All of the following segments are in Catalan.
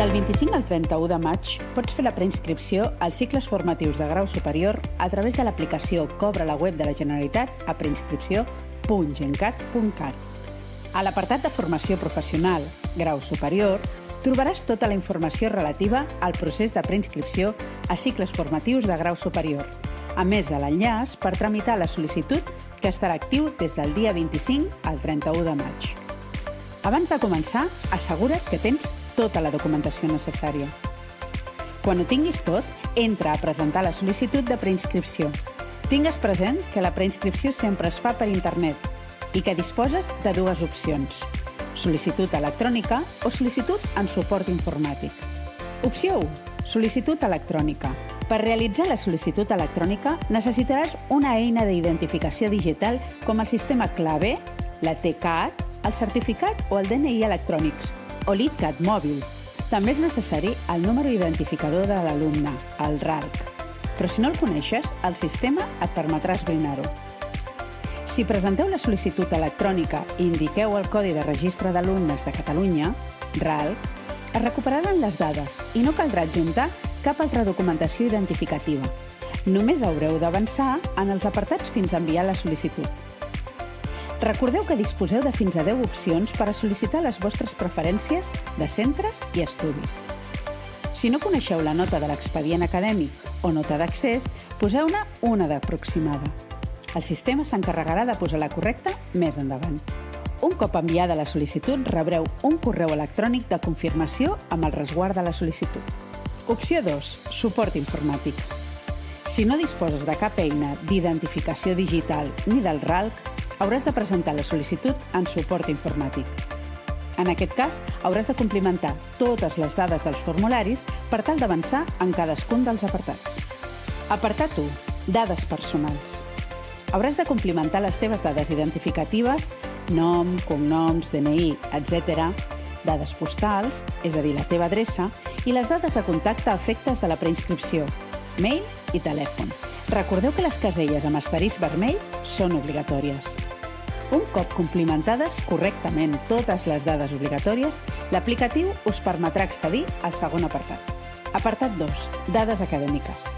Del 25 al 31 de maig pots fer la preinscripció als cicles formatius de grau superior a través de l'aplicació que obre la web de la Generalitat a preinscripció.gencat.cat. A l'apartat de formació professional, grau superior, trobaràs tota la informació relativa al procés de preinscripció a cicles formatius de grau superior, a més de l'enllaç per tramitar la sol·licitud que estarà actiu des del dia 25 al 31 de maig. Abans de començar, assegura't que tens tota la documentació necessària. Quan ho tinguis tot, entra a presentar la sol·licitud de preinscripció. Tingues present que la preinscripció sempre es fa per internet i que disposes de dues opcions: sol·licitud electrònica o sol·licitud en suport informàtic. Opció 1. Sol·licitud electrònica. Per realitzar la sol·licitud electrònica necessitaràs una eina d'identificació digital com el sistema Clave, la TCAT, el certificat o el DNI electrònics, o l'ITCAT mòbil. També és necessari el número identificador de l'alumne, el RALC. Però si no el coneixes, el sistema et permetrà esbrinar-ho. Si presenteu la sol·licitud electrònica i indiqueu el Codi de Registre d'Alumnes de Catalunya, RALC, es recuperaran les dades i no caldrà adjuntar cap altra documentació identificativa. Només haureu d'avançar en els apartats fins a enviar la sol·licitud. Recordeu que disposeu de fins a 10 opcions per a sol·licitar les vostres preferències de centres i estudis. Si no coneixeu la nota de l'expedient acadèmic o nota d'accés, poseu-ne una d'aproximada. El sistema s'encarregarà de posar la correcta més endavant. Un cop enviada la sol·licitud, rebreu un correu electrònic de confirmació amb el resguard de la sol·licitud. Opció 2. Suport informàtic. Si no disposes de cap eina d'identificació digital ni del RALC, hauràs de presentar la sol·licitud en suport informàtic. En aquest cas, hauràs de complimentar totes les dades dels formularis per tal d'avançar en cadascun dels apartats. Apartat 1. Dades personals. Hauràs de complimentar les teves dades identificatives, nom, cognoms, DNI, etc., dades postals, és a dir, la teva adreça, i les dades de contacte a efectes de la preinscripció, mail i telèfon. Recordeu que les caselles amb asterisc vermell són obligatòries. Un cop complimentades correctament totes les dades obligatòries, l'aplicatiu us permetrà accedir al segon apartat. Apartat 2. Dades acadèmiques.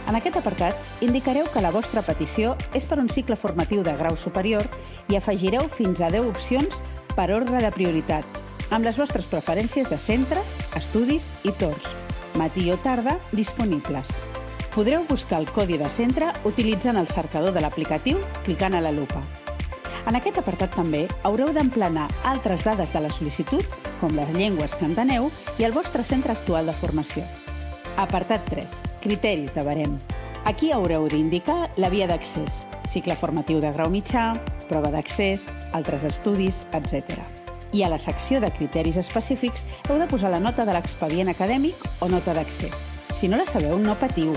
En aquest apartat, indicareu que la vostra petició és per un cicle formatiu de grau superior i afegireu fins a 10 opcions per ordre de prioritat, amb les vostres preferències de centres, estudis i torns, matí o tarda, disponibles. Podreu buscar el codi de centre utilitzant el cercador de l'aplicatiu clicant a la lupa. En aquest apartat també haureu d'emplenar altres dades de la sol·licitud, com les llengües que enteneu i el vostre centre actual de formació. Apartat 3. Criteris de barem. Aquí haureu d'indicar la via d'accés, cicle formatiu de grau mitjà, prova d'accés, altres estudis, etc. I a la secció de criteris específics heu de posar la nota de l'expedient acadèmic o nota d'accés. Si no la sabeu, no patiu.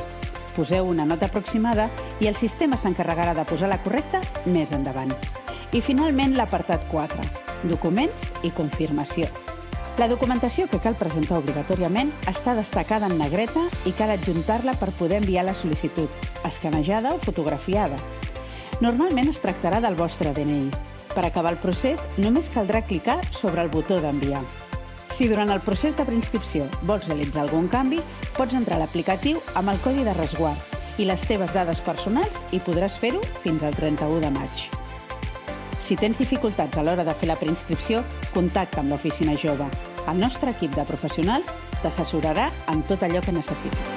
Poseu una nota aproximada i el sistema s'encarregarà de posar la correcta més endavant. I finalment l'apartat 4. Documents i confirmació. La documentació que cal presentar obligatòriament està destacada en negreta i cal adjuntar-la per poder enviar la sol·licitud, escanejada o fotografiada. Normalment es tractarà del vostre DNI. Per acabar el procés, només caldrà clicar sobre el botó d'enviar. Si durant el procés de preinscripció vols realitzar algun canvi, pots entrar a l'aplicatiu amb el codi de resguard i les teves dades personals i podràs fer-ho fins al 31 de maig. Si tens dificultats a l'hora de fer la preinscripció, contacta amb l'Oficina Jove. El nostre equip de professionals t'assessorarà en tot allò que necessitis.